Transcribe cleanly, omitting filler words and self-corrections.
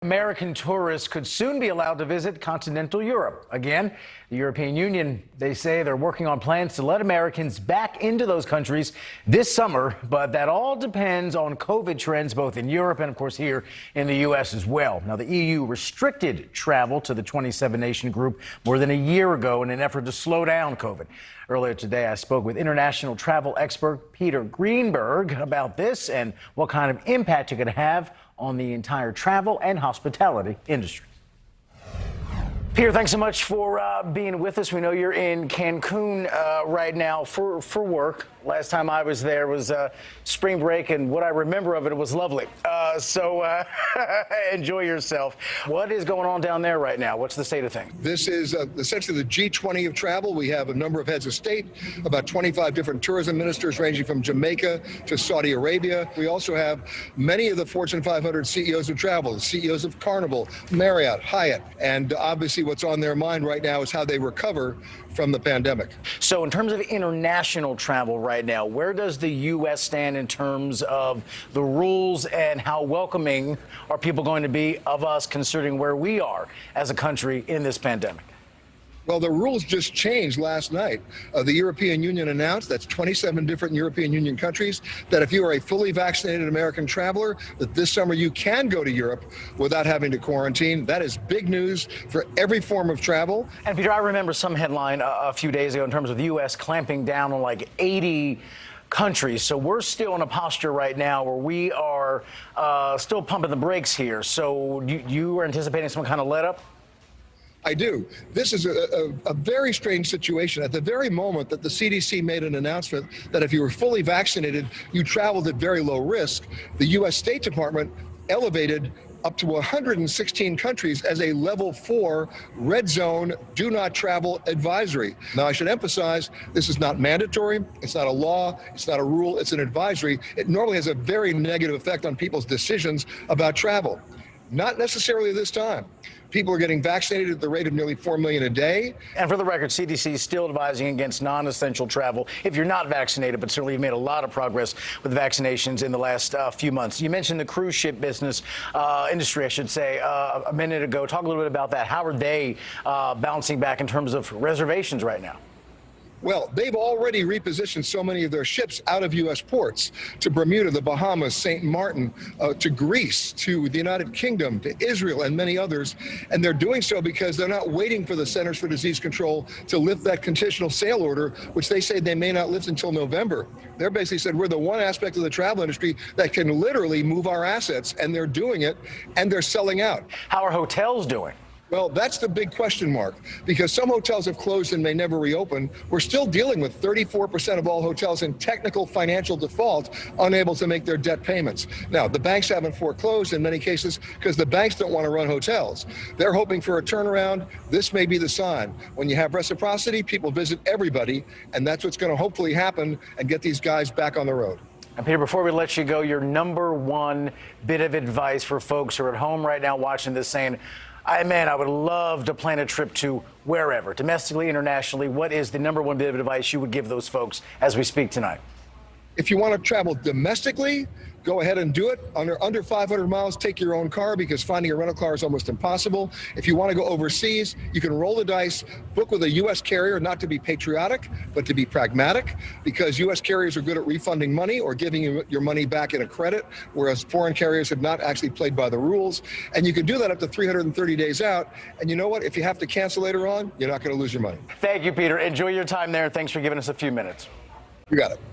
American tourists could soon be allowed to visit continental Europe. Again, the European Union, they say they're working on plans to let Americans back into those countries this summer, but that all depends on COVID trends both in Europe and, of course, here in the U.S. as well. Now, the EU restricted travel to the 27-nation group more than a year ago in an effort to slow down COVID. Earlier today, I spoke with international travel expert Peter Greenberg about this and what kind of impact it could have on the entire travel and hospitality industry. Peter, thanks so much for being with us. We know you're in Cancun right now for work. Last time I was there was spring break, and what I remember of it was lovely. So enjoy yourself. What is going on down there right now? What's the state of things? This is essentially the G20 of travel. We have a number of heads of state, about 25 different tourism ministers ranging from Jamaica to Saudi Arabia. We also have many of the Fortune 500 CEOs of travel, the CEOs of Carnival, Marriott, Hyatt, and obviously what's on their mind right now is how they recover from the pandemic. So in terms of international travel right now, where does the U.S. stand in terms of the rules, and how welcoming are people going to be of us considering where we are as a country in this pandemic? Well, the rules just changed last night. The European Union announced, that's 27 different European Union countries, that if you are a fully vaccinated American traveler, that this summer you can go to Europe without having to quarantine. That is big news for every form of travel. And Peter, I remember some headline a few days ago in terms of the U.S. clamping down on like 80 countries. So we're still in a posture right now where we are still pumping the brakes here. So you are anticipating some kind of let up? I do. This is a very strange situation. At the very moment that the CDC made an announcement that if you were fully vaccinated, you traveled at very low risk, the U.S. State Department elevated up to 116 countries as a level 4 red zone do not travel advisory. Now, I should emphasize, this is not mandatory, it's not a law, it's not a rule, it's an advisory. It normally has a very negative effect on people's decisions about travel. Not necessarily this time. People are getting vaccinated at the rate of nearly 4 million a day. And for the record, CDC is still advising against non-essential travel if you're not vaccinated, but certainly you've made a lot of progress with vaccinations in the last few months. You mentioned the cruise ship business industry, I should say, a minute ago. Talk a little bit about that. How are they bouncing back in terms of reservations right now? Well, they've already repositioned so many of their ships out of U.S. ports to Bermuda, the Bahamas, St. Martin, to Greece, to the United Kingdom, to Israel, and many others. And they're doing so because they're not waiting for the Centers for Disease Control to lift that conditional sail order, which they say they may not lift until November. They're basically said, we're the one aspect of the travel industry that can literally move our assets, and they're doing it, and they're selling out. How are hotels doing? Well, that's the big question mark, because some hotels have closed and may never reopen. We're still dealing with 34% of all hotels in technical financial default, unable to make their debt payments. Now, the banks haven't foreclosed in many cases because the banks don't want to run hotels. They're hoping for a turnaround. This may be the sign. When you have reciprocity, people visit everybody, and that's what's going to hopefully happen and get these guys back on the road. And Peter, before we let you go, your number one bit of advice for folks who are at home right now watching this saying, I would love to plan a trip to wherever, domestically, internationally. What is the number one bit of advice you would give those folks as we speak tonight? If you want to travel domestically, go ahead and do it. Under 500 miles, take your own car, because finding a rental car is almost impossible. If you want to go overseas, you can roll the dice, book with a U.S. carrier, not to be patriotic, but to be pragmatic, because U.S. carriers are good at refunding money or giving you your money back in a credit, whereas foreign carriers have not actually played by the rules. And you can do that up to 330 days out. And you know what? If you have to cancel later on, you're not going to lose your money. Thank you, Peter. Enjoy your time there. Thanks for giving us a few minutes. You got it.